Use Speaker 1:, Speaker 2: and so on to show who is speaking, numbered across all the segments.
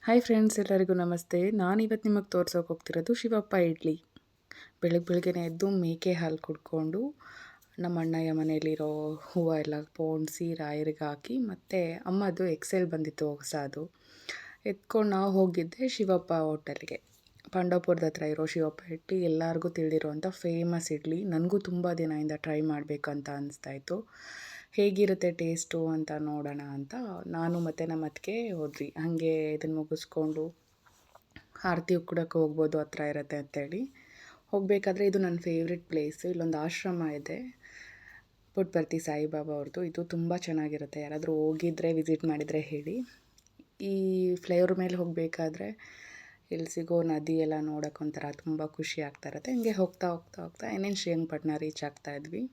Speaker 1: Hi friends, ಎಲ್ಲರಿಗೂ ನಮಸ್ತೆ. ನಾನಿವತ್ತು ನಿಮಗೆ ತೋರ್ಸೋಕೆ ಹೋಗ್ತಿರೋದು ಶಿವಪ್ಪ ಇಡ್ಲಿ. ಬೆಳಗ್ಗೆನೇ ಎದ್ದು ಮೇಕೆ ಹಾಲು ಕುಡ್ಕೊಂಡು ನಮ್ಮ ಅಣ್ಣಯ್ಯ ಮನೇಲಿರೋ ಹೂವು ಎಲ್ಲ ಪೋಣಿಸಿ ರಾಯರಿಗೆ ಹಾಕಿ, ಮತ್ತು ಅಮ್ಮದು ಎಕ್ಸೆಲ್ ಬಂದಿತ್ತು ಹೊಸದು, ಎತ್ಕೊಂಡು ನಾವು ಹೋಗಿದ್ದೆ ಶಿವಪ್ಪ ಹೋಟೆಲ್ಗೆ. ಪಾಂಡವಪುರದ ಹತ್ರ ಇರೋ ಶಿವಪ್ಪ ಇಡ್ಲಿ ಎಲ್ಲರಿಗೂ ತಿಳಿದಿರೋವಂಥ ಫೇಮಸ್ ಇಡ್ಲಿ. ನನಗೂ ತುಂಬ ದಿನದಿಂದ ಟ್ರೈ ಮಾಡಬೇಕಂತ ಅನಿಸ್ತಾಯಿತ್ತು. ಹೇಗಿರುತ್ತೆ ಟೇಸ್ಟು ಅಂತ ನೋಡೋಣ ಅಂತ ನಾನು ಮತ್ತು ನಮ್ಮ ಅತ್ತಿಗೆ ಹೋದ್ವಿ. ಹಾಗೆ ಇದನ್ನು ಮುಗಿಸ್ಕೊಂಡು ಆರತಿ ಉಕ್ಕಡಕ್ಕೆ ಹೋಗ್ಬೋದು, ಹತ್ರ ಇರುತ್ತೆ ಅಂತೇಳಿ ಹೋಗಬೇಕಾದ್ರೆ ಇದು ನನ್ನ ಫೇವ್ರೆಟ್ ಪ್ಲೇಸು. ಇಲ್ಲೊಂದು ಆಶ್ರಮ ಇದೆ, ಪುಟ್ಟಪರ್ತಿ ಸಾಯಿಬಾಬಾ ಅವ್ರದ್ದು. ಇದು ತುಂಬ ಚೆನ್ನಾಗಿರುತ್ತೆ. ಯಾರಾದರೂ ಹೋಗಿದ್ರೆ ವಿಸಿಟ್ ಮಾಡಿದರೆ ಹೇಳಿ. ಈ ಫ್ಲೈಓವರ್ ಮೇಲೆ ಹೋಗಬೇಕಾದ್ರೆ ಇಲ್ಲಿ ಸಿಗೋ ನದಿ ಎಲ್ಲ ನೋಡೋಕೆ ಒಂಥರ ತುಂಬ ಖುಷಿ ಆಗ್ತಾ ಇರುತ್ತೆ. ಹಿಂಗೆ ಹೋಗ್ತಾ ಹೋಗ್ತಾ ಹೋಗ್ತಾ ಇನ್ನೇನು ಶ್ರೀರಂಗಪಟ್ಟಣ ರೀಚ್ ಆಗ್ತಾಯಿದ್ವಿ.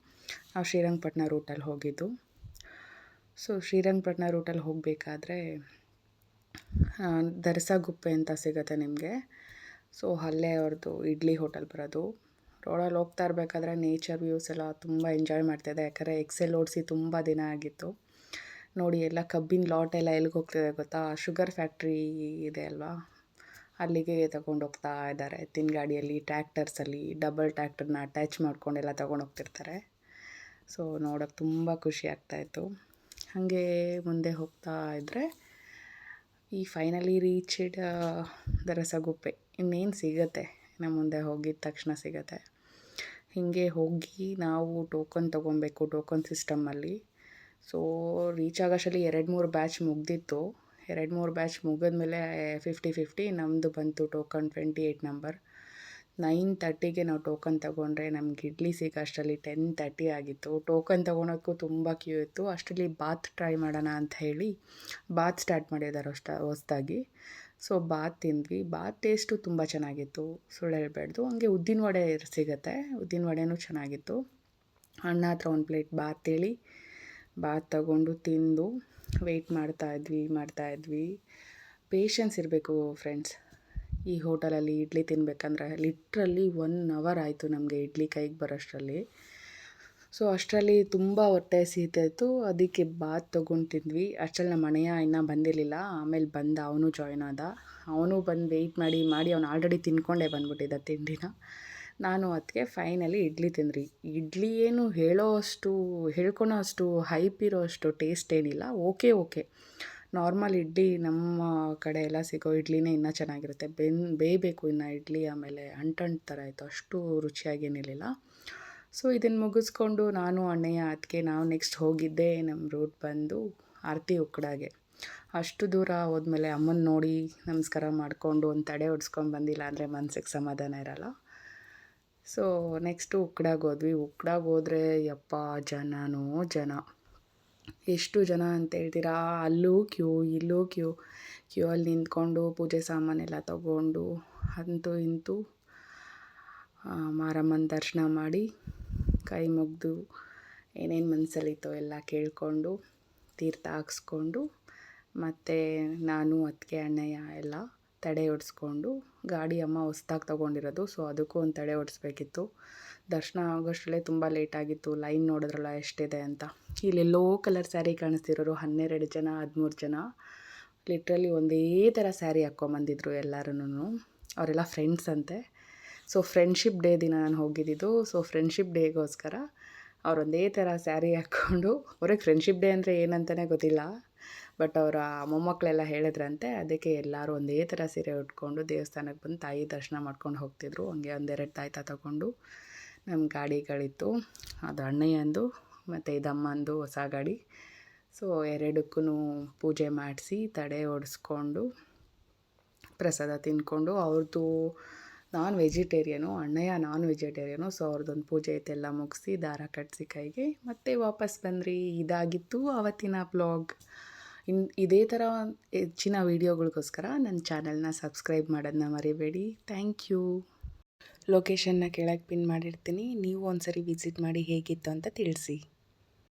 Speaker 1: ನಾವು ಶ್ರೀರಂಗಪಟ್ಟಣ ರೂಟಲ್ಲಿ ಹೋಗಿದ್ದು. ಸೊ ಶ್ರೀರಂಗಪಟ್ಟಣ ರೂಟಲ್ಲಿ ಹೋಗಬೇಕಾದ್ರೆ ದರಸಗುಪ್ಪೆ ಅಂತ ಸಿಗುತ್ತೆ ನಿಮಗೆ. ಸೊ ಅಲ್ಲೇ ಅವ್ರದ್ದು ಇಡ್ಲಿ ಹೋಟೆಲ್ ಬರೋದು. ರೋಡಲ್ಲಿ ಹೋಗ್ತಾ ಇರಬೇಕಾದ್ರೆ ನೇಚರ್ ವ್ಯೂಸ್ ಎಲ್ಲ ತುಂಬ ಎಂಜಾಯ್ ಮಾಡ್ತಾಯಿದ್ದೆ. ಯಾಕಂದರೆ ಎಕ್ಸೆಲ್ ಓಡಿಸಿ ತುಂಬ ದಿನ ಆಗಿತ್ತು. ನೋಡಿ ಎಲ್ಲ ಕಬ್ಬಿನ ಲಾಟ್ ಎಲ್ಲ ಎಲ್ಲಿಗೆ ಹೋಗ್ತಿದೆ ಗೊತ್ತಾ? ಶುಗರ್ ಫ್ಯಾಕ್ಟ್ರಿ ಇದೆ ಅಲ್ವಾ, ಅಲ್ಲಿಗೆ ತಗೊಂಡು ಹೋಗ್ತಾ ಇದ್ದಾರೆ. ಎತ್ತಿನ ಗಾಡಿಯಲ್ಲಿ, ಟ್ರ್ಯಾಕ್ಟರ್ಸಲ್ಲಿ ಡಬಲ್ ಟ್ರ್ಯಾಕ್ಟರ್ನ ಅಟ್ಯಾಚ್ ಮಾಡ್ಕೊಂಡೆಲ್ಲ ತೊಗೊಂಡು ಹೋಗ್ತಿರ್ತಾರೆ. ಸೊ ನೋಡೋಕ್ಕೆ ತುಂಬ ಖುಷಿ ಆಗ್ತಾಯಿತ್ತು. ಹಾಗೆ ಮುಂದೆ ಹೋಗ್ತಾ ಇದ್ದರೆ ಈ ಫೈನಲಿ ರೀಚ್ಡ್ ದರಸಗುಪ್ಪೆ. ಇನ್ನೇನು ಸಿಗುತ್ತೆ, ನಮ್ಮ ಮುಂದೆ ಹೋಗಿದ ತಕ್ಷಣ ಸಿಗುತ್ತೆ. ಹೀಗೆ ಹೋಗಿ ನಾವು ಟೋಕನ್ ತೊಗೊಬೇಕು, ಟೋಕನ್ ಸಿಸ್ಟಮಲ್ಲಿ. ಸೊ ರೀಚ್ ಆಗೋಷ್ಟರಲ್ಲಿ 2-3 ಬ್ಯಾಚ್ ಮುಗ್ದಿತ್ತು. 2-3 ಬ್ಯಾಚ್ ಮುಗಿದ್ಮೇಲೆ 50-50 ನಮ್ಮದು ಬಂತು ಟೋಕನ್ 28 ನಂಬರ್. 9:30ಗೆ ನಾವು ಟೋಕನ್ ತೊಗೊಂಡ್ರೆ ನಮ್ಗೆ ಇಡ್ಲಿ ಸಿಗೋ ಅಷ್ಟರಲ್ಲಿ 10:30 ಆಗಿತ್ತು. ಟೋಕನ್ ತೊಗೊಳೋಕ್ಕೂ ತುಂಬ ಕ್ಯೂ ಇತ್ತು. ಅಷ್ಟರಲ್ಲಿ ಬಾತ್ ಟ್ರೈ ಮಾಡೋಣ ಅಂತ ಹೇಳಿ ಬಾತ್ ಸ್ಟಾರ್ಟ್ ಮಾಡಿದ್ದಾರೆ ಹೊಸ್ದಾಗಿ. ಸೊ ಬಾತ್ ತಿಂದ್ವಿ. ಬಾತ್ ಟೇಸ್ಟು ತುಂಬ ಚೆನ್ನಾಗಿತ್ತು, ಸುಳ್ಳು ಹೇಳ್ಬಾರ್ದು. ಹಂಗೆ ಉದ್ದಿನ ವಡೆ ಸಿಗುತ್ತೆ, ಉದ್ದಿನ ವಡೆನೂ ಚೆನ್ನಾಗಿತ್ತು. ಅಣ್ಣ ಹತ್ರ ಒಂದು ಪ್ಲೇಟ್ ಬಾತ್ ಹೇಳಿ ಬಾತ್ ತಗೊಂಡು ತಿಂದು ವೆಯ್ಟ್ ಮಾಡ್ತಾಯಿದ್ವಿ. ಪೇಷನ್ಸ್ ಇರಬೇಕು ಫ್ರೆಂಡ್ಸ್. ಈ ಹೋಟೆಲಲ್ಲಿ ಇಡ್ಲಿ ತಿನ್ನಬೇಕಂದ್ರೆ ಲಿಟ್ರಲಿ 1 ಅವರ್ ಆಯಿತು ನಮಗೆ ಇಡ್ಲಿ ಕೈಗೆ ಬರೋಷ್ಟರಲ್ಲಿ. ಸೊ ಅಷ್ಟರಲ್ಲಿ ತುಂಬ ಹೊಟ್ಟೆ ಹಸಿತಾಯಿತ್ತು. ಅದಕ್ಕೆ ಬಾತ್ ತೊಗೊಂಡು ತಿಂದ್ವಿ. ಅಷ್ಟರಲ್ಲಿ ನಮ್ಮ ಅಣ್ಣಯ್ಯ ಇನ್ನೂ ಬಂದಿರಲಿಲ್ಲ. ಆಮೇಲೆ ಬಂದ, ಅವನು ಜಾಯ್ನ್ ಆದ. ಅವನು ಬಂದು ವೆಯ್ಟ್ ಮಾಡಿ ಅವನು ಆಲ್ರೆಡಿ ತಿನ್ಕೊಂಡೇ ಬಂದ್ಬಿಟ್ಟಿದ್ದ ತಿಂಡಿನ. ನಾನು ಅದಕ್ಕೆ ಫೈನಲಿ ಇಡ್ಲಿ ತಿಂದ್ರಿ. ಇಡ್ಲಿ ಏನು ಹೇಳ್ಕೊಳೋ ಅಷ್ಟು ಹೈಪ್ ಇರೋ ಅಷ್ಟು ಟೇಸ್ಟ್ ಏನಿಲ್ಲ. ಓಕೆ ನಾರ್ಮಲ್ ಇಡ್ಲಿ ನಮ್ಮ ಕಡೆ ಎಲ್ಲ ಸಿಗೋ ಇಡ್ಲಿನೇ ಇನ್ನೂ ಚೆನ್ನಾಗಿರುತ್ತೆ. ಬೇಯಬೇಕು ಇನ್ನು ಇಡ್ಲಿ, ಆಮೇಲೆ ಅಂಟು ಥರ ಆಯಿತು, ಅಷ್ಟು ರುಚಿಯಾಗೇನಿರಲಿಲ್ಲ. ಸೊ ಇದನ್ನು ಮುಗಿಸ್ಕೊಂಡು ನಾನು ಅಣ್ಣಯ್ಯ ಅದಕ್ಕೆ ನಾವು ನೆಕ್ಸ್ಟ್ ಹೋಗಿದ್ದೆ ನಮ್ಮ ರೂಟ್ ಬಂದು ಆರತಿ ಉಕ್ಕಡಾಗೆ. ಅಷ್ಟು ದೂರ ಹೋದ್ಮೇಲೆ ಅಮ್ಮನ ನೋಡಿ ನಮಸ್ಕಾರ ಮಾಡಿಕೊಂಡು ಒಂದು ತಡೆ ಹೊಡ್ಸ್ಕೊಂಡು ಬಂದಿಲ್ಲ ಅಂದರೆ ಮನ್ಸಿಗೆ ಸಮಾಧಾನ ಇರೋಲ್ಲ. ಸೊ ನೆಕ್ಸ್ಟು ಉಕ್ಕಡಾಗೆ ಹೋದ್ವಿ. ಉಕ್ಕಡಾಗೆ ಹೋದರೆ ಯಪ್ಪ ಜನ. ಎಷ್ಟು ಜನ ಅಂತ ಹೇಳ್ತೀರಾ? ಅಲ್ಲೂ ಕ್ಯೂ, ಇಲ್ಲೂ ಕ್ಯೂ ಅಲ್ಲಿ ನಿಂತ್ಕೊಂಡು ಪೂಜೆ ಸಾಮಾನೆಲ್ಲ ತಗೊಂಡು ಅಂತೂ ಇಂತೂ ಮಾರಮ್ಮನ ದರ್ಶನ ಮಾಡಿ ಕೈ ಮುಗಿದು ಏನೇನು ಮನಸ್ಸಲ್ಲಿತ್ತೋ ಎಲ್ಲ ಕೇಳಿಕೊಂಡು ತೀರ್ಥ ಹಾಕ್ಸ್ಕೊಂಡು, ಮತ್ತು ನಾನು ಅತ್ತಿಗೆ ಅಣ್ಣಯ್ಯ ಎಲ್ಲ ತಡೆ ಹೊಡ್ಸ್ಕೊಂಡು, ಗಾಡಿ ಅಮ್ಮ ಹೊಸ್ದಾಗಿ ತೊಗೊಂಡಿರೋದು, ಸೊ ಅದಕ್ಕೂ ಒಂದು ತಡೆ ಹೊಡಿಸ್ಬೇಕಿತ್ತು. ದರ್ಶನ ಆಗೋಷ್ಟರಲ್ಲೇ ತುಂಬ ಲೇಟಾಗಿತ್ತು. ಲೈನ್ ನೋಡಿದ್ರಲ್ಲ ಎಷ್ಟಿದೆ ಅಂತ. ಇಲ್ಲೆಲ್ಲೋ ಕಲರ್ ಸ್ಯಾರಿ ಕಾಣಿಸ್ತಿರೋರು 12 ಜನ 13 ಜನ ಲಿಟ್ರಲಿ ಒಂದೇ ಥರ ಸ್ಯಾರಿ ಹಾಕ್ಕೊಂಬಂದಿದ್ರು ಎಲ್ಲರೂ. ಅವರೆಲ್ಲ ಫ್ರೆಂಡ್ಸ್ ಅಂತೆ. ಸೊ ಫ್ರೆಂಡ್ಶಿಪ್ ಡೇ ದಿನ ನಾನು ಹೋಗಿದ್ದಿದ್ದು. ಸೊ ಫ್ರೆಂಡ್ಶಿಪ್ ಡೇಗೋಸ್ಕರ ಅವ್ರು ಒಂದೇ ಥರ ಸ್ಯಾರಿ ಹಾಕ್ಕೊಂಡು, ಅವ್ರಿಗೆ ಫ್ರೆಂಡ್ಶಿಪ್ ಡೇ ಅಂದರೆ ಏನಂತಲೇ ಗೊತ್ತಿಲ್ಲ, ಬಟ್ ಅವರ ಮೊಮ್ಮಕ್ಕಳೆಲ್ಲ ಹೇಳಿದ್ರಂತೆ. ಅದಕ್ಕೆ ಎಲ್ಲರೂ ಒಂದೇ ಥರ ಸೀರೆ ಉಟ್ಕೊಂಡು ದೇವಸ್ಥಾನಕ್ಕೆ ಬಂದು ತಾಯಿ ದರ್ಶನ ಮಾಡ್ಕೊಂಡು ಹೋಗ್ತಿದ್ರು. ಹಂಗೆ 1-2 ತಾಯ್ತ ತಗೊಂಡು ನಮ್ಮ ಗಾಡಿಗಳಿತ್ತು. ಅದು ಅಣ್ಣಯ್ಯಂದು ಮತ್ತು ಇದಮ್ಮಂದು ಹೊಸ ಗಾಡಿ. ಸೊ ಎರಡಕ್ಕೂ ಪೂಜೆ ಮಾಡಿಸಿ ತಡೆ ಹೊಡೆಸ್ಕೊಂಡು ಪ್ರಸಾದ ತಿಂದ್ಕೊಂಡು, ಅವ್ರದ್ದು ನಾನ್ ವೆಜಿಟೇರಿಯನು, ಅಣ್ಣಯ್ಯ ನಾನ್ ವೆಜಿಟೇರಿಯನು. ಸೊ ಅವ್ರದ್ದೊಂದು ಪೂಜೆ ಇತ್ತೆಲ್ಲ ಮುಗಿಸಿ ದಾರ ಕಟ್ಟಿಸಿ ಕೈಗೆ ಮತ್ತೆ ವಾಪಸ್ ಬಂದ್ರಿ. ಇದಾಗಿತ್ತು ಆವತ್ತಿನ ಬ್ಲಾಗ್. ಇದೇ ಥರ ಹೆಚ್ಚಿನ ವೀಡಿಯೋಗಳಿಗೋಸ್ಕರ ನನ್ನ ಚಾನಲ್ನ ಸಬ್ಸ್ಕ್ರೈಬ್ ಮಾಡೋದನ್ನ ಮರಿಬೇಡಿ. Thank you. ಲೊಕೇಶನ್ನ ಕೆಳಗೆ ಪಿನ್ ಮಾಡಿರ್ತೀನಿ, ನೀವು ಒಂದ್ಸರಿ ವಿಸಿಟ್ ಮಾಡಿ ಹೇಗಿತ್ತು ಅಂತ ತಿಳಿಸಿ.